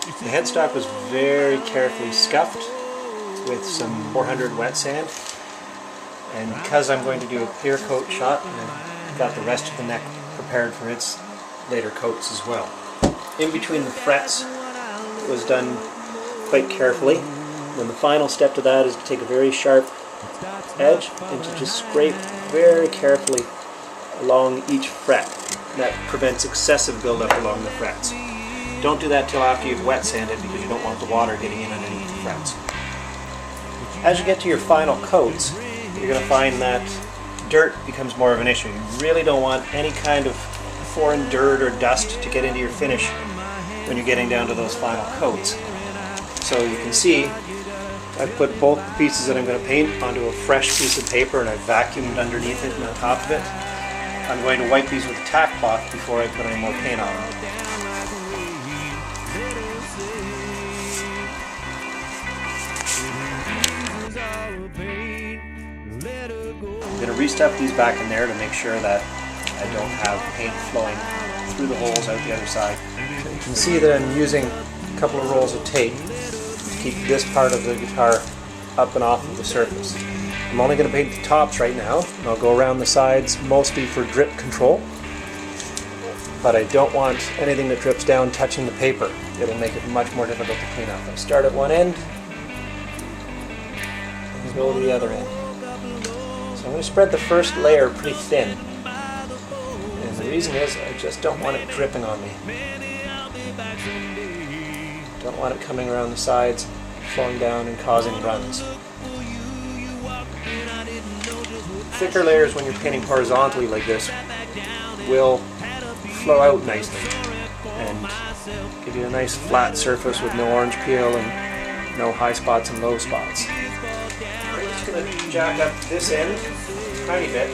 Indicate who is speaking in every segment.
Speaker 1: The headstock was very carefully scuffed with some 400 wet sand, and because I'm going to do a clear coat shot, I've got the rest of the neck prepared for its later coats as well. In between the frets was done quite carefully. Then the final step to that is to take a very sharp edge and to just scrape very carefully along each fret. That prevents excessive buildup along the frets. Don't do that till after you've wet sanded because you don't want the water getting in underneath the frets. As you get to your final coats, you're going to find that dirt becomes more of an issue. You really don't want any kind of foreign dirt or dust to get into your finish when you're getting down to those final coats. So you can see I've put both the pieces that I'm going to paint onto a fresh piece of paper, and I've vacuumed underneath it and on top of it. I'm going to wipe these with a tack cloth before I put any more paint on them. I'm going to restuff these back in there to make sure that I don't have paint flowing through the holes out the other side. So you can see that I'm using a couple of rolls of tape to keep this part of the guitar up and off of the surface. I'm only going to paint the tops right now, and I'll go around the sides mostly for drip control, but I don't want anything that drips down touching the paper. It'll make it much more difficult to clean up. I start at one end and go to the other end. So I'm going to spread the first layer pretty thin, and the reason is I just don't want it dripping on me. Don't want it coming around the sides, flowing down and causing runs. Thicker layers when you're painting horizontally like this will flow out nicely and give you a nice flat surface with no orange peel and no high spots and low spots. I'm just going to jack up this end a tiny bit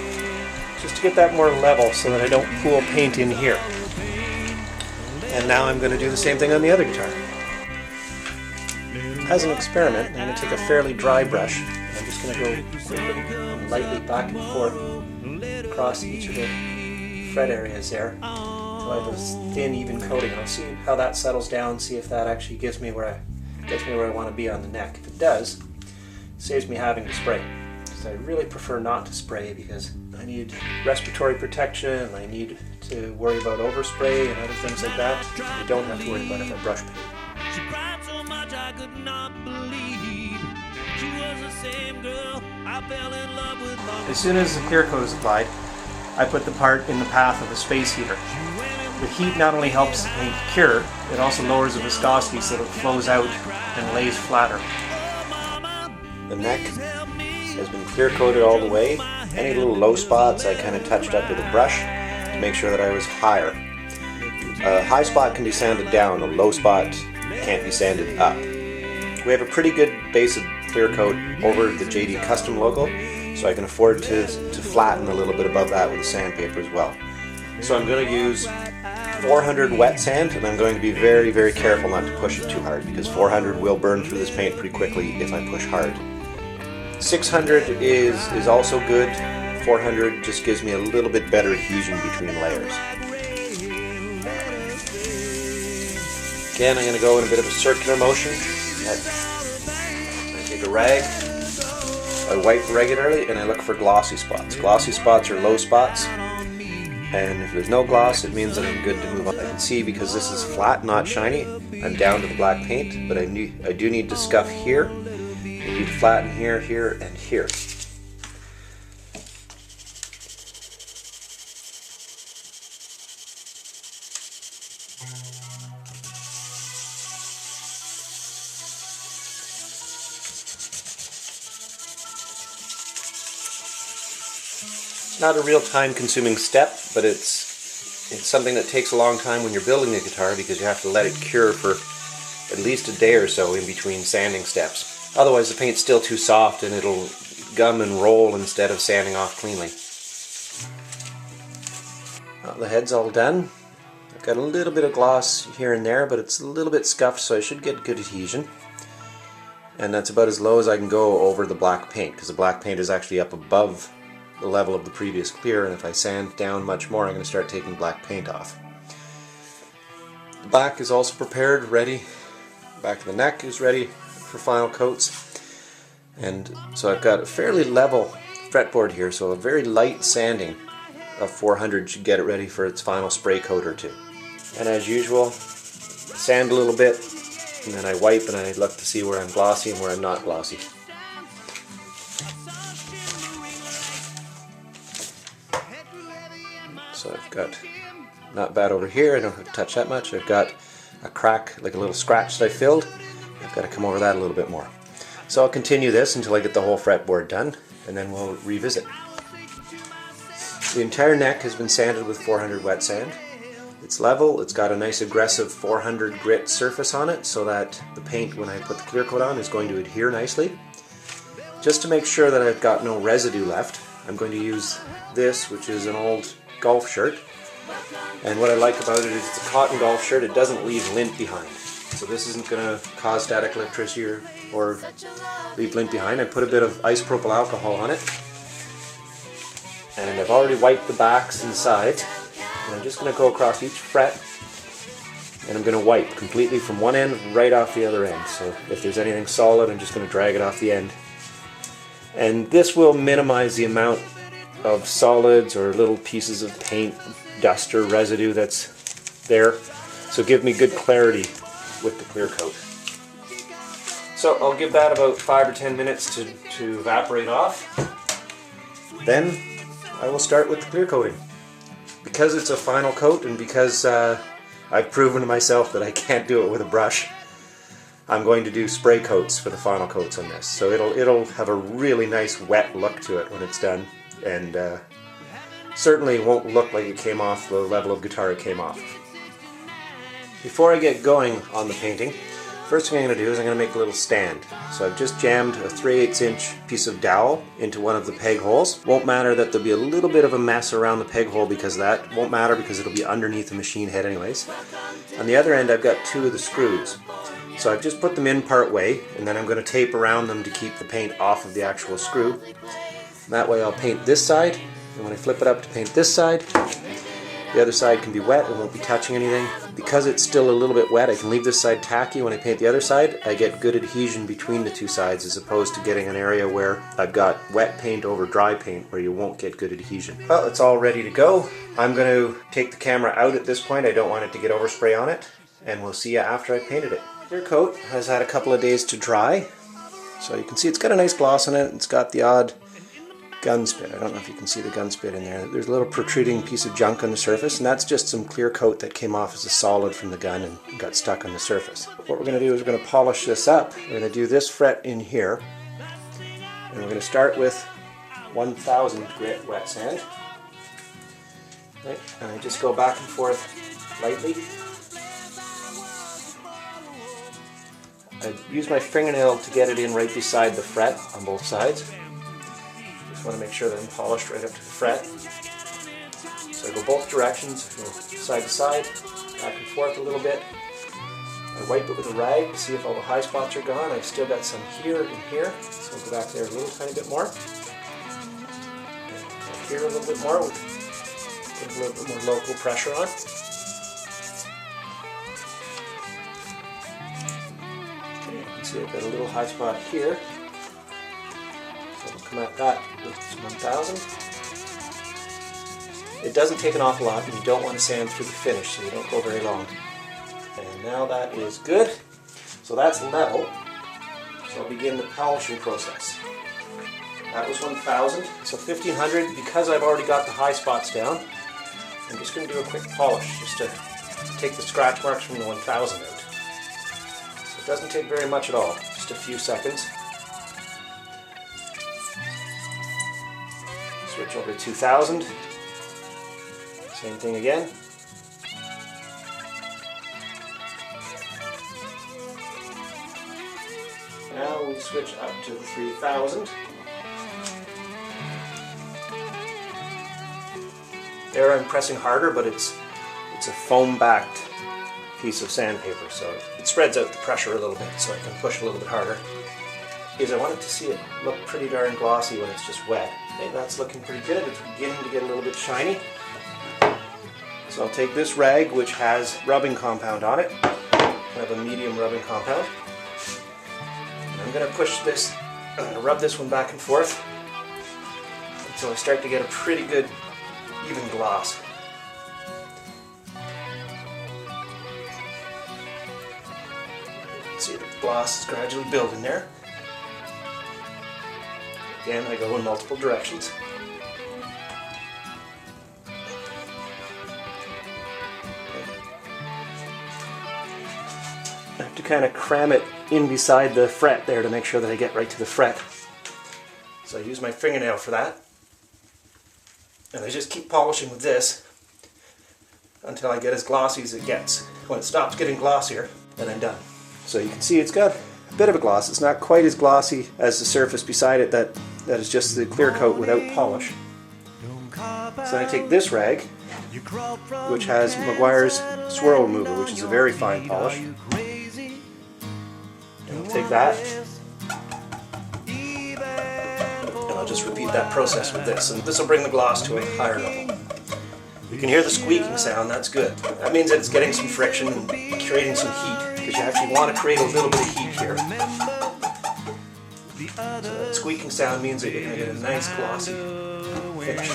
Speaker 1: just to get that more level so that I don't pool paint in here. And now I'm going to do the same thing on the other guitar. As an experiment, I'm going to take a fairly dry brush. I'm just going to go quickly and lightly back and forth across each of the fret areas there until I have a thin, even coating. I'll see how that settles down, see if that actually gets me where I want to be on the neck. If it does, it saves me having to spray. Because I really prefer not to spray because I need respiratory protection and I need to worry about overspray and other things like that. I don't have to worry about if I brush paint.
Speaker 2: She cried so much I could not believe she was the same girl I fell in love with.
Speaker 1: As soon as the clear coat is applied, I put the part in the path of the space heater. The heat not only helps the paint cure, it also lowers the viscosity so that it flows out and lays flatter. The neck has been clear coated all the way. Any little low spots I kind of touched up with a brush to make sure that I was higher. A high spot can be sanded down, a low spot can't be sanded up. We have a pretty good base of clear coat over the JD Custom logo, so I can afford to flatten a little bit above that with the sandpaper as well. So I'm going to use 400 wet sand, and I'm going to be very, very careful not to push it too hard because 400 will burn through this paint pretty quickly if I push hard. 600 is also good. 400 just gives me a little bit better adhesion between layers. Again, I'm going to go in a bit of a circular motion. I take a rag, I wipe regularly, and I look for glossy spots. Glossy spots are low spots, and if there's no gloss, it means that I'm good to move on. I can see because this is flat, not shiny, I'm down to the black paint, but I do need to scuff here. I need to flatten here, here, and here. Not a real time-consuming step, but it's something that takes a long time when you're building a guitar because you have to let it cure for at least a day or so in between sanding steps. Otherwise the paint's still too soft and it'll gum and roll instead of sanding off cleanly. Well, the head's all done. I've got a little bit of gloss here and there, but it's a little bit scuffed, so I should get good adhesion. And that's about as low as I can go over the black paint, because the black paint is actually up above the level of the previous clear, and if I sand down much more I'm going to start taking black paint off. The back is also prepared, ready Back of the neck is ready for final coats. And so I've got a fairly level fretboard here, so a very light sanding of 400 should get it ready for its final spray coat or two. And as usual, sand a little bit, and then I wipe and I look to see where I'm glossy and where I'm not glossy. So I've got, not bad over here, I don't have to touch that much. I've got a crack, like a little scratch that I filled. I've got to come over that a little bit more. So I'll continue this until I get the whole fretboard done, and then we'll revisit. The entire neck has been sanded with 400 wet sand. It's level, it's got a nice aggressive 400 grit surface on it so that the paint, when I put the clear coat on, is going to adhere nicely. Just to make sure that I've got no residue left, I'm going to use this, which is an old golf shirt. And what I like about it is it's a cotton golf shirt, it doesn't leave lint behind. So this isn't going to cause static electricity or leave lint behind. I put a bit of isopropyl alcohol on it. And I've already wiped the backs and sides. And I'm just going to go across each fret. And I'm going to wipe completely from one end right off the other end. So if there's anything solid, I'm just going to drag it off the end. And this will minimize the amount of solids or little pieces of paint, dust or residue that's there. So give me good clarity with the clear coat. So I'll give that about 5 or 10 minutes to evaporate off. Then I will start with the clear coating. Because it's a final coat and because I've proven to myself that I can't do it with a brush, I'm going to do spray coats for the final coats on this. So it'll have a really nice wet look to it when it's done, and certainly won't look like it came off the level of guitar it came off. Before I get going on the painting, first thing I'm going to do is I'm going to make a little stand. So I've just jammed a 3/8 inch piece of dowel into one of the peg holes. Won't matter that there'll be a little bit of a mess around the peg hole because of that. Won't matter because it'll be underneath the machine head anyways. On the other end I've got 2 of the screws. So I've just put them in part way, and then I'm going to tape around them to keep the paint off of the actual screw. And that way I'll paint this side, and when I flip it up to paint this side, the other side can be wet, it won't be touching anything. Because it's still a little bit wet, I can leave this side tacky. When I paint the other side, I get good adhesion between the 2 sides as opposed to getting an area where I've got wet paint over dry paint where you won't get good adhesion. Well, it's all ready to go. I'm going to take the camera out at this point. I don't want it to get overspray on it, and we'll see you after I've painted it. Clear coat has had a couple of days to dry, so you can see it's got a nice gloss on it. It's got the odd gun spit. I don't know if you can see the gun spit in there. There's a little protruding piece of junk on the surface, and that's just some clear coat that came off as a solid from the gun and got stuck on the surface. What we're going to do is we're going to polish this up. We're going to do this fret in here, and we're going to start with 1000 grit wet sand. Right, and I just go back and forth lightly. I use my fingernail to get it in right beside the fret on both sides. Just want to make sure that I'm polished right up to the fret. So I go both directions, I go side to side, back and forth a little bit. I wipe it with a rag to see if all the high spots are gone. I've still got some here and here, so I'll go back there a little tiny bit more. And here a little bit more, with a little bit more local pressure on. See, I've got a little high spot here, so we'll come at that with 1000. It doesn't take an awful lot, and you don't want to sand through the finish, so you don't go very long. And now that is good, so that's level, so I'll begin the polishing process. That was 1000, so 1500, because I've already got the high spots down, I'm just going to do a quick polish, just to take the scratch marks from the 1000 out. Doesn't take very much at all, just a few seconds. Switch over to 2000. Same thing again. Now we switch up to 3000. There I'm pressing harder, but it's a foam-backed piece of sandpaper, so it spreads out the pressure a little bit, so I can push a little bit harder. Because I wanted to see it look pretty darn glossy when it's just wet. Okay, that's looking pretty good. It's beginning to get a little bit shiny. So I'll take this rag, which has rubbing compound on it, kind of a medium rubbing compound. And I'm going to push this, I'm going to rub this one back and forth until I start to get a pretty good even gloss. See, the gloss is gradually building there. Again, I go in multiple directions. I have to kind of cram it in beside the fret there to make sure that I get right to the fret. So I use my fingernail for that. And I just keep polishing with this until I get as glossy as it gets. When it stops getting glossier, then I'm done. So you can see it's got a bit of a gloss. It's not quite as glossy as the surface beside it that is just the clear coat without polish. So then I take this rag, which has Meguiar's swirl remover, which is a very fine polish. And I'll take that, and I'll just repeat that process with this, and this will bring the gloss to a higher level. You can hear the squeaking sound, that's good. That means that it's getting some friction and creating some heat, because you actually want to create a little bit of heat here. So that squeaking sound means that you're going to get a nice glossy finish.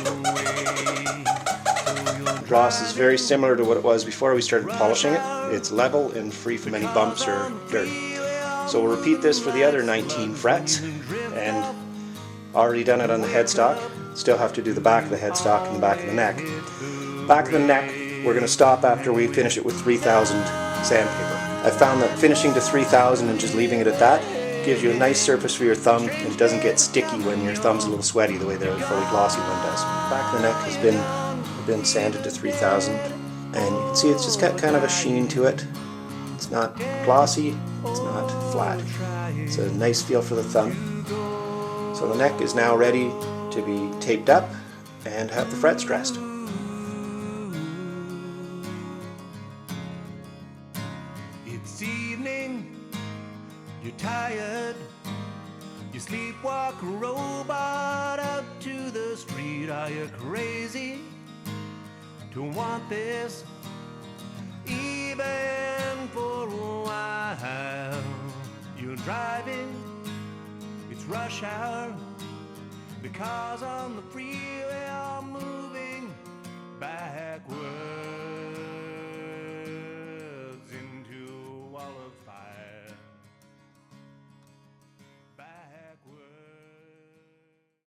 Speaker 1: The dross is very similar to what it was before we started polishing it. It's level and free from any bumps or dirt. So we'll repeat this for the other 19 frets, and already done it on the headstock. Still have to do the back of the headstock and the back of the neck. Back of the neck, we're going to stop after we finish it with 3000 sandpaper. I found that finishing to 3000 and just leaving it at that gives you a nice surface for your thumb, and it doesn't get sticky when your thumb's a little sweaty the way the fully glossy one does. Back of the neck has been sanded to 3000, and you can see it's just got kind of a sheen to it. It's not glossy, it's not flat. It's a nice feel for the thumb. So the neck is now ready to be taped up and have the frets dressed.
Speaker 2: It's evening, you're tired, you sleepwalk a robot out to the street. Are you crazy to want this even for a while? You're driving, it's rush hour, because on the freeway